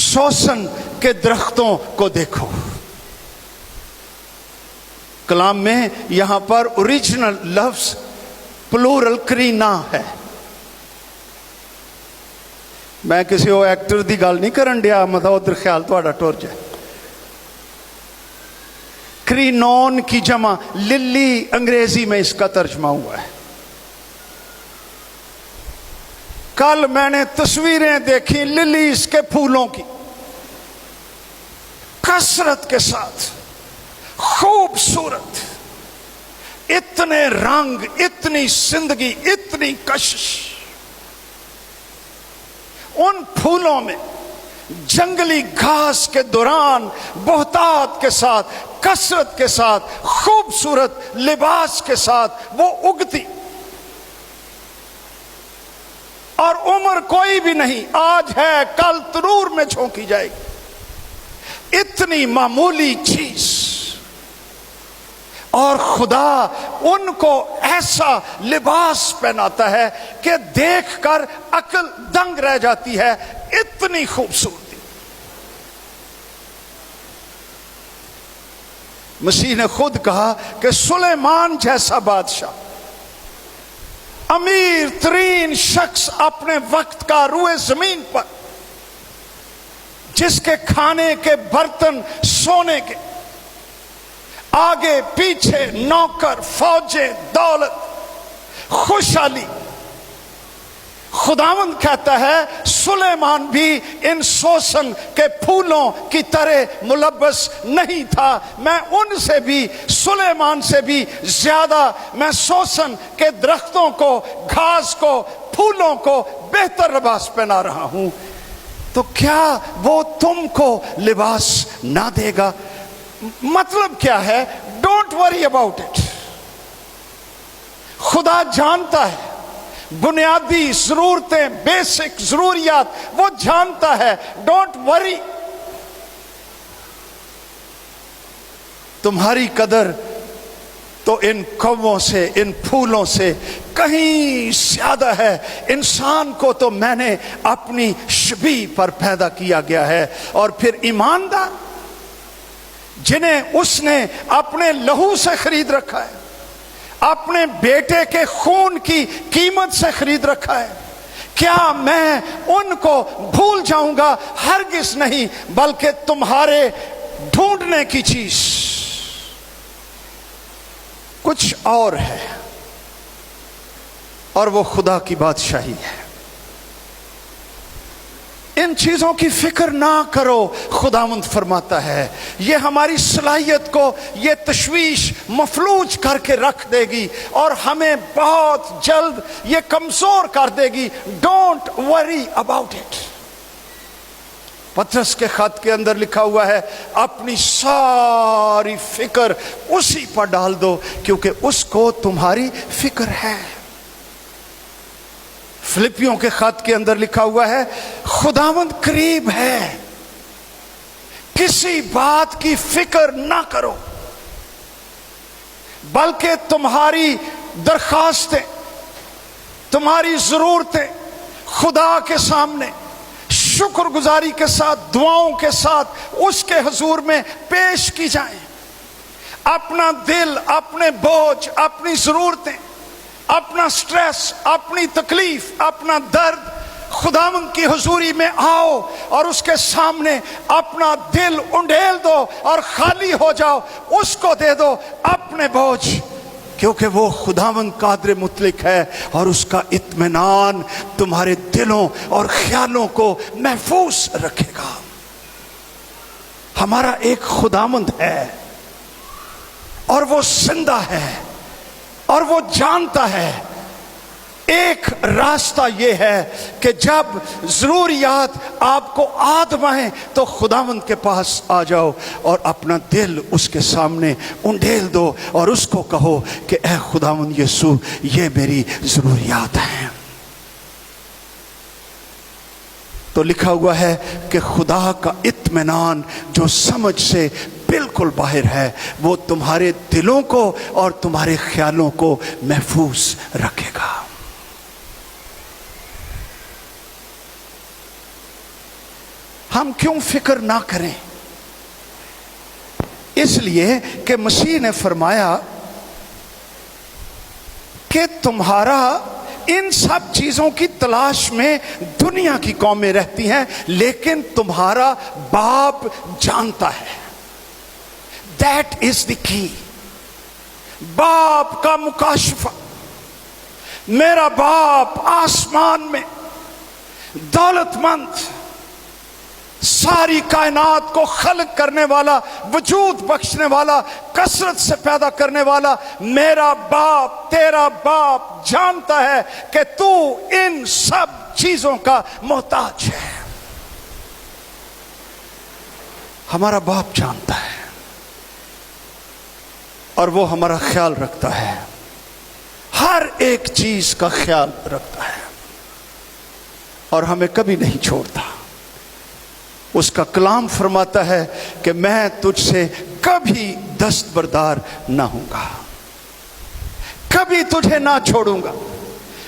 सोसन के दरख्तों को देखो। कलाम में यहां पर ओरिजिनल लफ्ज प्लूरल करीना है। मैं किसी वो एक्टर की गल नहीं करन दिया, मतलब उधर ख्याल थोड़ा टुर जाए। क्रीनॉन की जमा लिली अंग्रेजी में इसका तर्जमा हुआ है। कल मैंने तस्वीरें देखी लिलीज के फूलों की, कसरत के साथ खूबसूरत, इतने रंग, इतनी जिंदगी, इतनी कशिश। उन फूलों में जंगली घास के दौरान बहुतात के साथ, कसरत के साथ, खूबसूरत लिबास के साथ वो उगती, और उम्र कोई भी नहीं, आज है कल तरूर में झोंकी जाएगी। इतनी मामूली चीज, और खुदा उनको ऐसा लिबास पहनाता है कि देखकर अक्ल दंग रह जाती है, इतनी खूबसूरती। मसीह ने खुद कहा कि सुलेमान जैसा बादशाह, अमीर तरीन शख्स अपने वक्त का रुए जमीन पर, जिसके खाने के बर्तन सोने के, आगे पीछे नौकर, फौजें, दौलत, खुशहाली, खुदावंद कहता है सुलेमान भी इन सोसन के फूलों की तरह मुलब्बस नहीं था। मैं उनसे भी, सुलेमान से भी ज्यादा, मैं सोसन के दरख्तों को, घास को, फूलों को बेहतर लिबास पहना रहा हूं। तो क्या वो तुमको लिबास ना देगा? मतलब क्या है? Don't worry about it. खुदा जानता है बुनियादी जरूरतें, बेसिक जरूरियात वो जानता है। Don't worry. तुम्हारी कदर तो इन कौवों से, इन फूलों से कहीं ज्यादा है। इंसान को तो मैंने अपनी शबीह पर पैदा किया गया है। और फिर ईमानदार, जिन्हें उसने अपने लहू से खरीद रखा है, अपने बेटे के खून की कीमत से खरीद रखा है, क्या मैं उनको भूल जाऊंगा? हरगिज नहीं, बल्कि तुम्हारे ढूंढने की चीज कुछ और है, और वो खुदा की बादशाही है। इन चीजों की फिक्र ना करो, खुदावंद फरमाता है। ये हमारी सलाहियत को ये तशवीश मफलूज करके रख देगी और हमें बहुत जल्द ये कमजोर कर देगी। Don't worry about it. पतरस के खत के अंदर लिखा हुआ है, अपनी सारी फिक्र उसी पर डाल दो, क्योंकि उसको तुम्हारी फिक्र है। फिलिपियों के खत के अंदर लिखा हुआ है, खुदावंद करीब है, किसी बात की फिक्र ना करो, बल्कि तुम्हारी दरखास्तें, तुम्हारी जरूरतें खुदा के सामने शुक्रगुजारी के साथ, दुआओं के साथ उसके हुजूर में पेश की जाएं। अपना दिल, अपने बोझ, अपनी जरूरतें, अपना स्ट्रेस, अपनी तकलीफ, अपना दर्द खुदावंद की हुजूरी में आओ और उसके सामने अपना दिल उंडेल दो और खाली हो जाओ। उसको दे दो अपने बोझ, क्योंकि वो खुदावंद कादिर मुतलक है और उसका इत्मीनान तुम्हारे दिलों और ख्यालों को महफूज रखेगा। हमारा एक खुदावंद है और वो जिंदा है और वो जानता है। एक रास्ता ये है कि जब जरूरियात आपको आदमाएं तो खुदावंद के पास आ जाओ और अपना दिल उसके सामने उंडेल दो और उसको कहो कि ऐ खुदावंद यीशु, ये मेरी जरूरियात हैं। तो लिखा हुआ है कि खुदा का इत्मीनान जो समझ से बिल्कुल बाहर है, वो तुम्हारे दिलों को और तुम्हारे ख्यालों को महफूज रखेगा। ہم کیوں فکر نہ کریں؟ اس لیے کہ مسیح نے فرمایا کہ تمہارا ان سب چیزوں کی تلاش میں دنیا کی قومیں رہتی ہیں، لیکن تمہارا باپ جانتا ہے. دیٹ از دی کی. باپ کا مکاشفہ. میرا باپ آسمان میں دولت مند، ساری کائنات کو خلق کرنے والا، وجود بخشنے والا، کثرت سے پیدا کرنے والا میرا باپ، تیرا باپ جانتا ہے کہ تو ان سب چیزوں کا محتاج ہے. ہمارا باپ جانتا ہے اور وہ ہمارا خیال رکھتا ہے، ہر ایک چیز کا خیال رکھتا ہے اور ہمیں کبھی نہیں چھوڑتا. اس کا کلام فرماتا ہے کہ میں تجھ سے کبھی دستبردار نہ ہوں گا، کبھی تجھے نہ چھوڑوں گا،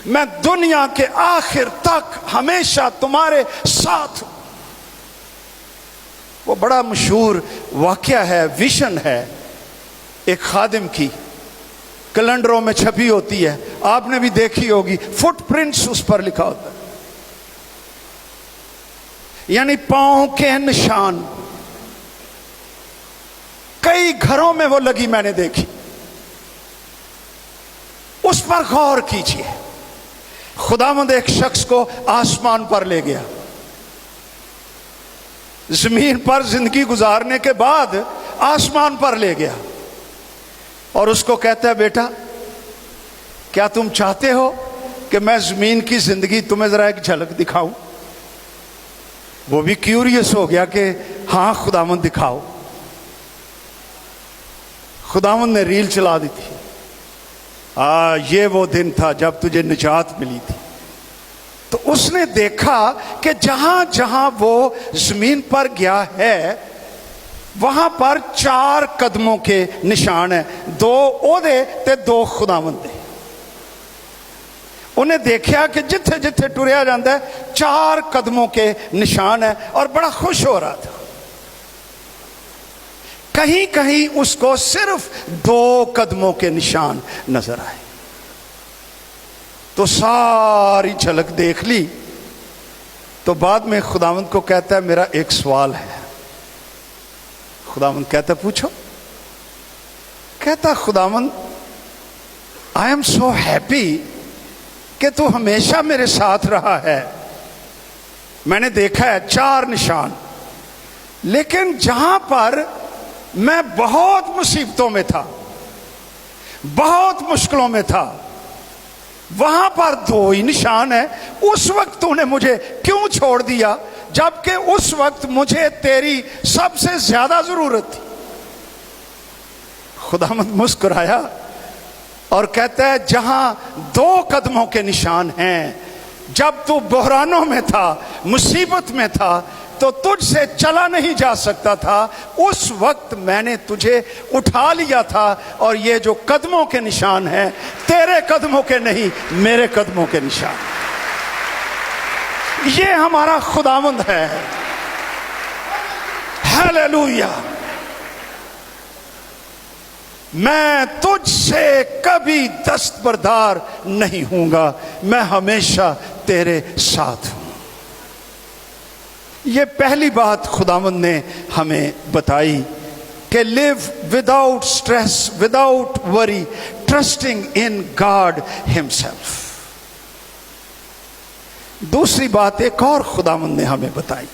میں دنیا کے آخر تک ہمیشہ تمہارے ساتھ ہوں. وہ بڑا مشہور واقعہ ہے، ویژن ہے ایک خادم کی، کیلنڈروں میں چھپی ہوتی ہے، آپ نے بھی دیکھی ہوگی، فٹ پرنٹس اس پر لکھا ہوتا ہے، یعنی پاؤں کے نشان. کئی گھروں میں وہ لگی، میں نے دیکھی. اس پر غور کیجئے. خداوند ایک شخص کو آسمان پر لے گیا، زمین پر زندگی گزارنے کے بعد آسمان پر لے گیا اور اس کو کہتا ہے بیٹا کیا تم چاہتے ہو کہ میں زمین کی زندگی تمہیں ذرا ایک جھلک دکھاؤں؟ وہ بھی کیوریس ہو گیا کہ ہاں خداوند دکھاؤ. خداوند نے ریل چلا دی تھی. یہ وہ دن تھا جب تجھے نجات ملی تھی. تو اس نے دیکھا کہ جہاں جہاں وہ زمین پر گیا ہے وہاں پر 4 قدموں کے نشان ہیں، 2 عہدے تے 2 خداوند دے. انہیں دیکھا کہ جتھے جتھے ٹریا جاتا ہے 4 قدموں کے نشان ہیں اور بڑا خوش ہو رہا تھا. کہیں کہیں اس کو صرف 2 قدموں کے نشان نظر آئے. تو ساری جھلک دیکھ لی تو بعد میں خداوند کو کہتا ہے میرا ایک سوال ہے. خداوند کہتا پوچھو. کہتا خداوند آئی ایم سو ہیپی کہ تو ہمیشہ میرے ساتھ رہا ہے، میں نے دیکھا ہے 4 نشان، لیکن جہاں پر میں بہت مصیبتوں میں تھا، بہت مشکلوں میں تھا، وہاں پر 2 ہی نشان ہیں. اس وقت تو نے مجھے کیوں چھوڑ دیا جبکہ اس وقت مجھے تیری سب سے زیادہ ضرورت تھی؟ خداوند مسکرایا اور کہتا ہے جہاں 2 قدموں کے نشان ہیں، جب تو بحرانوں میں تھا، مصیبت میں تھا، تو تجھ سے چلا نہیں جا سکتا تھا، اس وقت میں نے تجھے اٹھا لیا تھا اور یہ جو قدموں کے نشان ہیں تیرے قدموں کے نہیں، میرے قدموں کے نشان. یہ ہمارا خداوند ہے. ہیلیلویا. میں تجھ سے کبھی دستبردار نہیں ہوں گا، میں ہمیشہ تیرے ساتھ ہوں. یہ پہلی بات خداوند نے ہمیں بتائی کہ لیو وداؤٹ اسٹریس، وداؤٹ وری، ٹرسٹنگ ان گاڈ ہمسیلف. دوسری بات ایک اور خداوند نے ہمیں بتائی